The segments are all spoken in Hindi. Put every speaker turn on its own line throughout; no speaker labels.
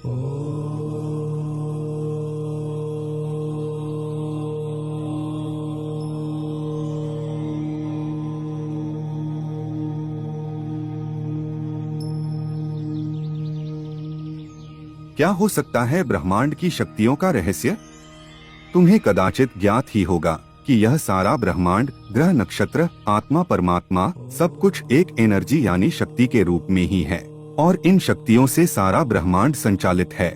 क्या हो सकता है ब्रह्मांड की शक्तियों का रहस्य? तुम्हें कदाचित ज्ञात ही होगा कि यह सारा ब्रह्मांड, ग्रह, नक्षत्र, आत्मा, परमात्मा सब कुछ एक एनर्जी यानी शक्ति के रूप में ही है और इन शक्तियों से सारा ब्रह्मांड संचालित है।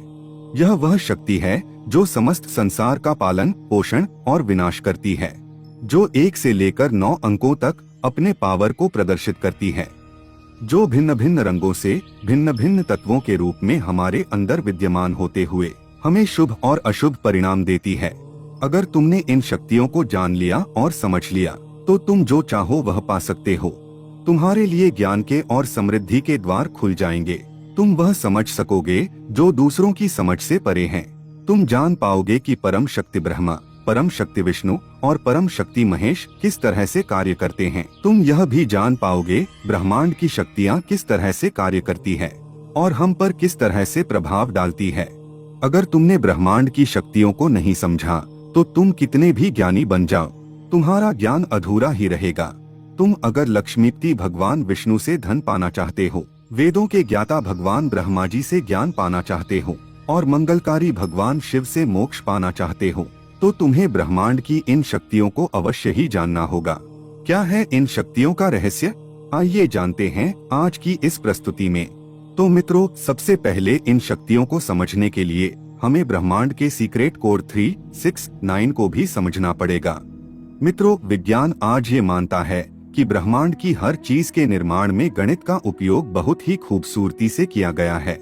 यह वह शक्ति है जो समस्त संसार का पालन, पोषण और विनाश करती है, जो 1 से लेकर 9 अंकों तक अपने पावर को प्रदर्शित करती है, जो भिन्न भिन्न रंगों से भिन्न भिन्न तत्वों के रूप में हमारे अंदर विद्यमान होते हुए हमें शुभ और अशुभ परिणाम देती है। अगर तुमने इन शक्तियों को जान लिया और समझ लिया तो तुम जो चाहो वह पा सकते हो। तुम्हारे लिए ज्ञान के और समृद्धि के द्वार खुल जाएंगे। तुम वह समझ सकोगे जो दूसरों की समझ से परे हैं। तुम जान पाओगे कि परम शक्ति ब्रह्मा, परम शक्ति विष्णु और परम शक्ति महेश किस तरह से कार्य करते हैं। तुम यह भी जान पाओगे ब्रह्मांड की शक्तियाँ किस तरह से कार्य करती है और हम पर किस तरह से प्रभाव डालती है। अगर तुमने ब्रह्मांड की शक्तियों को नहीं समझा तो तुम कितने भी ज्ञानी बन जाओ, तुम्हारा ज्ञान अधूरा ही रहेगा। तुम अगर लक्ष्मीपति भगवान विष्णु से धन पाना चाहते हो, वेदों के ज्ञाता भगवान ब्रह्मा जी से ज्ञान पाना चाहते हो और मंगलकारी भगवान शिव से मोक्ष पाना चाहते हो, तो तुम्हें ब्रह्मांड की इन शक्तियों को अवश्य ही जानना होगा। क्या है इन शक्तियों का रहस्य? आइए जानते हैं आज की इस प्रस्तुति में। तो मित्रों, सबसे पहले इन शक्तियों को समझने के लिए हमें ब्रह्मांड के सीक्रेट कोड 3, 6, 9 को भी समझना पड़ेगा। मित्रों, विज्ञान आज ये मानता है कि ब्रह्मांड की हर चीज के निर्माण में गणित का उपयोग बहुत ही खूबसूरती से किया गया है।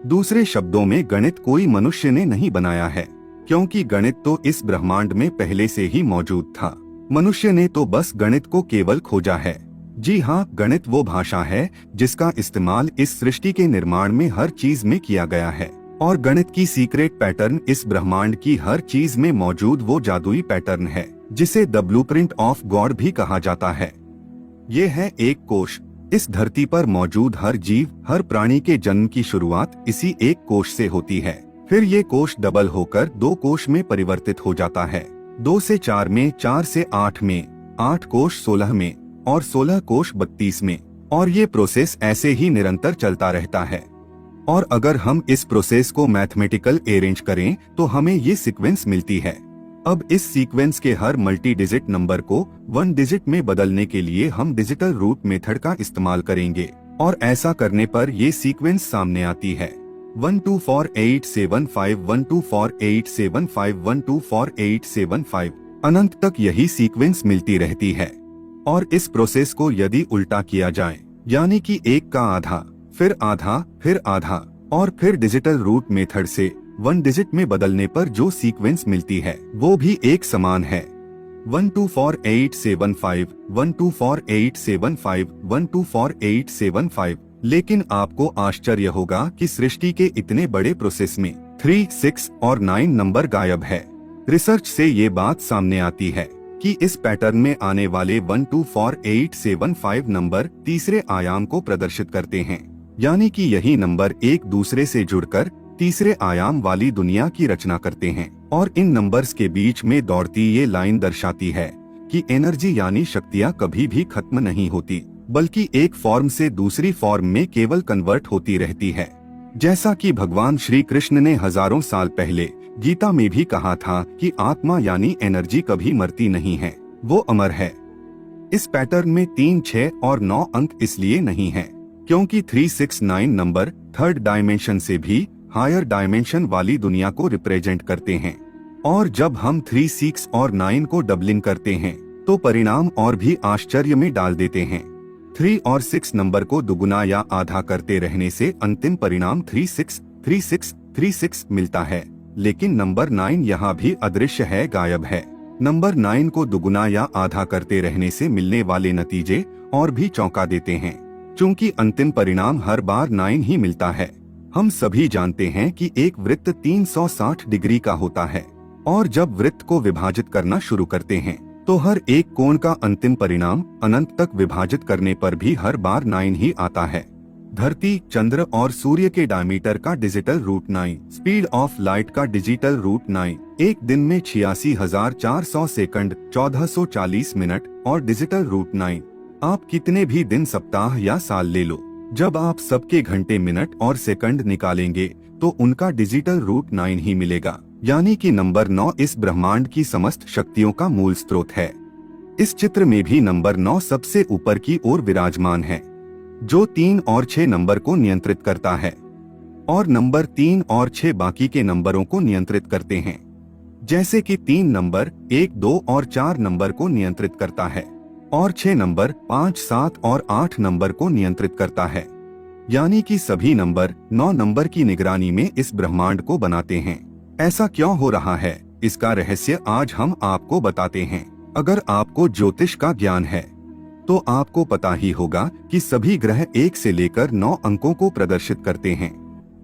दूसरे शब्दों में, गणित कोई मनुष्य ने नहीं बनाया है, क्योंकि गणित तो इस ब्रह्मांड में पहले से ही मौजूद था। मनुष्य ने तो बस गणित को केवल खोजा है। जी हाँ, गणित वो भाषा है जिसका इस्तेमाल इस सृष्टि के निर्माण में हर चीज में किया गया है और गणित की सीक्रेट पैटर्न इस ब्रह्मांड की हर चीज में मौजूद वो जादुई पैटर्न है जिसे द ब्लूप्रिंट ऑफ गॉड भी कहा जाता है। ये है एक कोश। इस धरती पर मौजूद हर जीव, हर प्राणी के जन्म की शुरुआत इसी एक कोश से होती है। फिर ये कोश डबल होकर 2 कोश में परिवर्तित हो जाता है, 2 से 4 में, 4 से 8 में, 8 कोश 16 में और 16 कोश 32 में, और ये प्रोसेस ऐसे ही निरंतर चलता रहता है। और अगर हम इस प्रोसेस को मैथमेटिकल अरेंज करें तो हमें ये सीक्वेंस मिलती है। अब इस सीक्वेंस के हर मल्टी डिजिट नंबर को 1 डिजिट में बदलने के लिए हम डिजिटल रूट मेथड का इस्तेमाल करेंगे और ऐसा करने पर ये सीक्वेंस सामने आती है 124875 124875 124875। अनंत तक यही सीक्वेंस मिलती रहती है। और इस प्रोसेस को यदि उल्टा किया जाए, यानी कि 1 का आधा, फिर आधा, फिर आधा और फिर डिजिटल रूट मेथड से 1 डिजिट में बदलने पर जो सीक्वेंस मिलती है वो भी एक समान है 124875 124875 124875। लेकिन आपको आश्चर्य होगा कि सृष्टि के इतने बड़े प्रोसेस में 3, 6 और 9 नंबर गायब है। रिसर्च से ये बात सामने आती है कि इस पैटर्न में आने वाले 124875 नंबर तीसरे आयाम को प्रदर्शित करते हैं, यानी कि यही नंबर एक दूसरे से जुड़कर तीसरे आयाम वाली दुनिया की रचना करते हैं। और इन नंबर्स के बीच में दौड़ती ये लाइन दर्शाती है कि एनर्जी यानी शक्तियाँ कभी भी खत्म नहीं होती, बल्कि एक फॉर्म से दूसरी फॉर्म में केवल कन्वर्ट होती रहती है। जैसा कि भगवान श्री कृष्ण ने हजारों साल पहले गीता में भी कहा था कि आत्मा यानी एनर्जी कभी मरती नहीं है, वो अमर है। इस पैटर्न में 3, 6 और 9 अंक इसलिए नहीं है क्योंकि 3, 6, 9 नंबर थर्ड डायमेंशन से भी हायर डायमेंशन वाली दुनिया को रिप्रेजेंट करते हैं। और जब हम 3, 6 और 9 को डबलिंग करते हैं तो परिणाम और भी आश्चर्य में डाल देते हैं। 3 और 6 नंबर को दुगुना या आधा करते रहने से अंतिम परिणाम 36 मिलता है, लेकिन नंबर 9 यहाँ भी अदृश्य है, गायब है। नंबर 9 को दुगुना या आधा करते रहने से मिलने वाले नतीजे और भी चौंका देते हैं, चूंकि अंतिम परिणाम हर बार 9 ही मिलता है। हम सभी जानते हैं कि एक वृत्त 360 डिग्री का होता है और जब वृत्त को विभाजित करना शुरू करते हैं तो हर एक कोण का अंतिम परिणाम अनंत तक विभाजित करने पर भी हर बार 9 ही आता है। धरती, चंद्र और सूर्य के डायमीटर का digital root 9, speed of light का डिजिटल रूट 9, एक दिन में 86,400 सेकंड, 1440 मिनट और डिजिटल रूट 9। आप कितने भी दिन, सप्ताह या साल ले लो, जब आप सबके घंटे, मिनट और सेकंड निकालेंगे तो उनका डिजिटल रूट 9 ही मिलेगा। यानी कि नंबर 9 इस ब्रह्मांड की समस्त शक्तियों का मूल स्रोत है। इस चित्र में भी नंबर 9 सबसे ऊपर की ओर विराजमान है, जो 3 और 6 नंबर को नियंत्रित करता है, और नंबर 3 और 6 बाकी के नंबरों को नियंत्रित करते हैं। जैसे कि 3 नंबर 1, 2 और 4 नंबर को नियंत्रित करता है और 6 नंबर 5, 7 और 8 नंबर को नियंत्रित करता है। यानी कि सभी नंबर 9 नंबर की निगरानी में इस ब्रह्मांड को बनाते हैं। ऐसा क्यों हो रहा है, इसका रहस्य आज हम आपको बताते हैं। अगर आपको ज्योतिष का ज्ञान है तो आपको पता ही होगा कि सभी ग्रह 1 से लेकर 9 अंकों को प्रदर्शित करते हैं।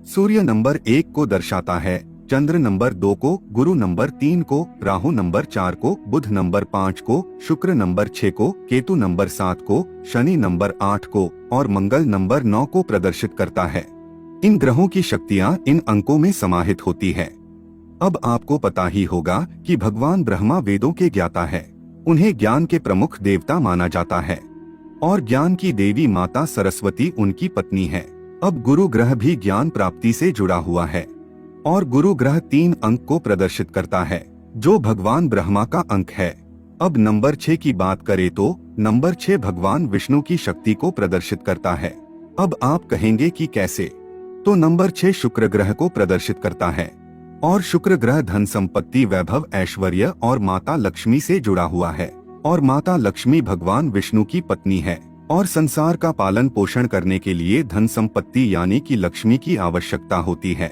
सूर्य नंबर 1 को दर्शाता है, चंद्र नंबर 2 को, गुरु नंबर 3 को, राहु नंबर 4 को, बुध नंबर 5 को, शुक्र नंबर 6 को, केतु नंबर 7 को, शनि नंबर 8 को और मंगल नंबर 9 को प्रदर्शित करता है। इन ग्रहों की शक्तियां इन अंकों में समाहित होती है। अब आपको पता ही होगा कि भगवान ब्रह्मा वेदों के ज्ञाता है। उन्हें ज्ञान के प्रमुख देवता माना जाता है और ज्ञान की देवी माता सरस्वती उनकी पत्नी है। अब गुरु ग्रह भी ज्ञान प्राप्ति से जुड़ा हुआ है और गुरु ग्रह 3 अंक को प्रदर्शित करता है, जो भगवान ब्रह्मा का अंक है। अब नंबर 6 की बात करें तो नंबर 6 भगवान विष्णु की शक्ति को प्रदर्शित करता है। अब आप कहेंगे कि कैसे? तो नंबर 6 शुक्र ग्रह को प्रदर्शित करता है और शुक्र ग्रह धन, संपत्ति, वैभव, ऐश्वर्य और माता लक्ष्मी से जुड़ा हुआ है और माता लक्ष्मी भगवान विष्णु की पत्नी है और संसार का पालन पोषण करने के लिए धन संपत्ति यानी कि लक्ष्मी की आवश्यकता होती है,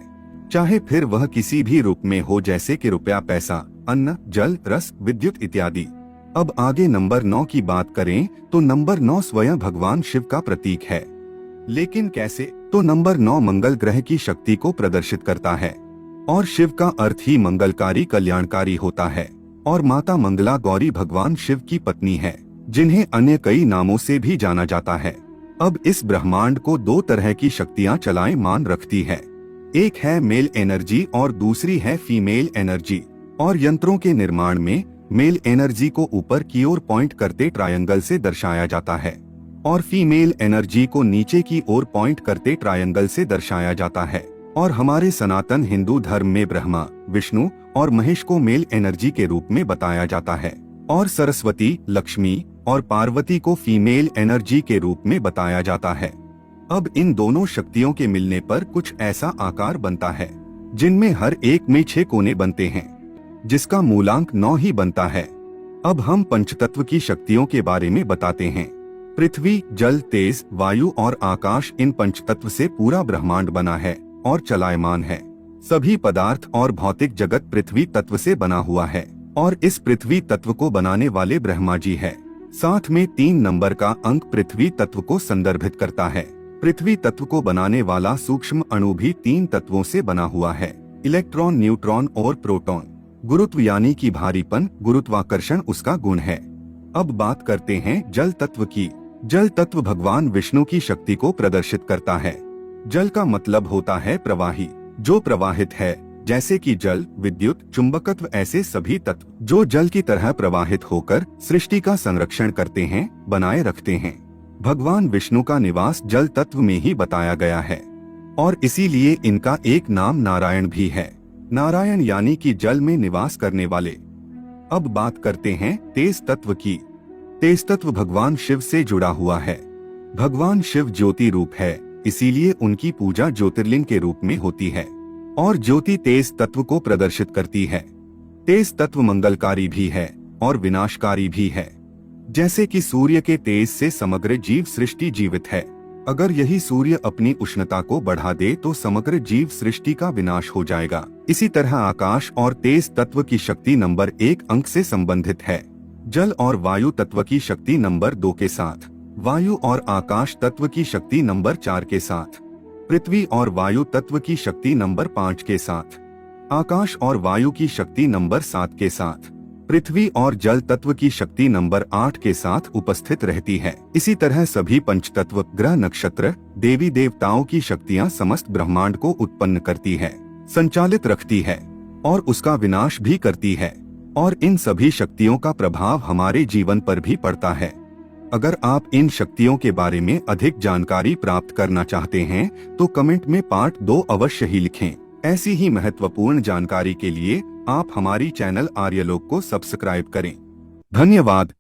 चाहे फिर वह किसी भी रूप में हो, जैसे कि रुपया, पैसा, अन्न, जल, रस, विद्युत इत्यादि। अब आगे नंबर 9 की बात करें तो नंबर 9 स्वयं भगवान शिव का प्रतीक है। लेकिन कैसे? तो नंबर 9 मंगल ग्रह की शक्ति को प्रदर्शित करता है और शिव का अर्थ ही मंगलकारी, कल्याणकारी होता है और माता मंगला गौरी भगवान शिव की पत्नी है, जिन्हें अन्य कई नामों से भी जाना जाता है। अब इस ब्रह्मांड को 2 तरह की शक्तियां चलायमान रखती है, एक है मेल एनर्जी और दूसरी है फीमेल एनर्जी। और यंत्रों के निर्माण में मेल एनर्जी को ऊपर की ओर पॉइंट करते ट्रायंगल से दर्शाया जाता है और फीमेल एनर्जी को नीचे की ओर पॉइंट करते ट्रायंगल से दर्शाया जाता है। और हमारे सनातन हिंदू धर्म में ब्रह्मा, विष्णु और महेश को मेल एनर्जी के रूप में बताया जाता है और सरस्वती, लक्ष्मी और पार्वती को फीमेल एनर्जी के रूप में बताया जाता है। अब इन दोनों शक्तियों के मिलने पर कुछ ऐसा आकार बनता है जिनमें हर एक में 6 कोने बनते हैं, जिसका मूलांक 9 ही बनता है। अब हम पंचतत्व की शक्तियों के बारे में बताते हैं। पृथ्वी, जल, तेज, वायु और आकाश, इन पंचतत्व से पूरा ब्रह्मांड बना है और चलायमान है। सभी पदार्थ और भौतिक जगत पृथ्वी तत्व से बना हुआ है और इस पृथ्वी तत्व को बनाने वाले ब्रह्मा जी है। साथ में 3 नंबर का अंक पृथ्वी तत्व को संदर्भित करता है। पृथ्वी तत्व को बनाने वाला सूक्ष्म अणु भी 3 तत्वों से बना हुआ है, इलेक्ट्रॉन, न्यूट्रॉन और प्रोटॉन। गुरुत्व यानी कि भारीपन, गुरुत्वाकर्षण उसका गुण है। अब बात करते हैं जल तत्व की। जल तत्व भगवान विष्णु की शक्ति को प्रदर्शित करता है। जल का मतलब होता है प्रवाही, जो प्रवाहित है, जैसे कि जल, विद्युत, चुंबकत्व, ऐसे सभी तत्व जो जल की तरह प्रवाहित होकर सृष्टि का संरक्षण करते हैं, बनाए रखते हैं। भगवान विष्णु का निवास जल तत्व में ही बताया गया है और इसीलिए इनका एक नाम नारायण भी है। नारायण यानी कि जल में निवास करने वाले। अब बात करते हैं तेज तत्व की। तेज तत्व भगवान शिव से जुड़ा हुआ है। भगवान शिव ज्योति रूप है, इसीलिए उनकी पूजा ज्योतिर्लिंग के रूप में होती है और ज्योति तेज तत्व को प्रदर्शित करती है। तेज तत्व मंगलकारी भी है और विनाशकारी भी है। जैसे कि सूर्य के तेज से समग्र जीव सृष्टि जीवित है। अगर यही सूर्य अपनी उष्णता को बढ़ा दे तो समग्र जीव सृष्टि का विनाश हो जाएगा। इसी तरह आकाश और तेज तत्व की शक्ति नंबर 1 अंक से संबंधित है, जल और वायु तत्व की शक्ति नंबर 2 के साथ, वायु और आकाश तत्व की शक्ति नंबर 4 के साथ, पृथ्वी और वायु तत्व की शक्ति नंबर 5 के साथ, आकाश और वायु की शक्ति नंबर 7 के साथ, पृथ्वी और जल तत्व की शक्ति नंबर 8 के साथ उपस्थित रहती है। इसी तरह सभी पंचतत्व, ग्रह, नक्षत्र, देवी देवताओं की शक्तियां समस्त ब्रह्मांड को उत्पन्न करती है, संचालित रखती है और उसका विनाश भी करती है। और इन सभी शक्तियों का प्रभाव हमारे जीवन पर भी पड़ता है। अगर आप इन शक्तियों के बारे में अधिक जानकारी प्राप्त करना चाहते हैं तो कमेंट में पार्ट 2 अवश्य ही लिखें। ऐसी ही महत्वपूर्ण जानकारी के लिए आप हमारी चैनल आर्यलोक को सब्सक्राइब करें। धन्यवाद।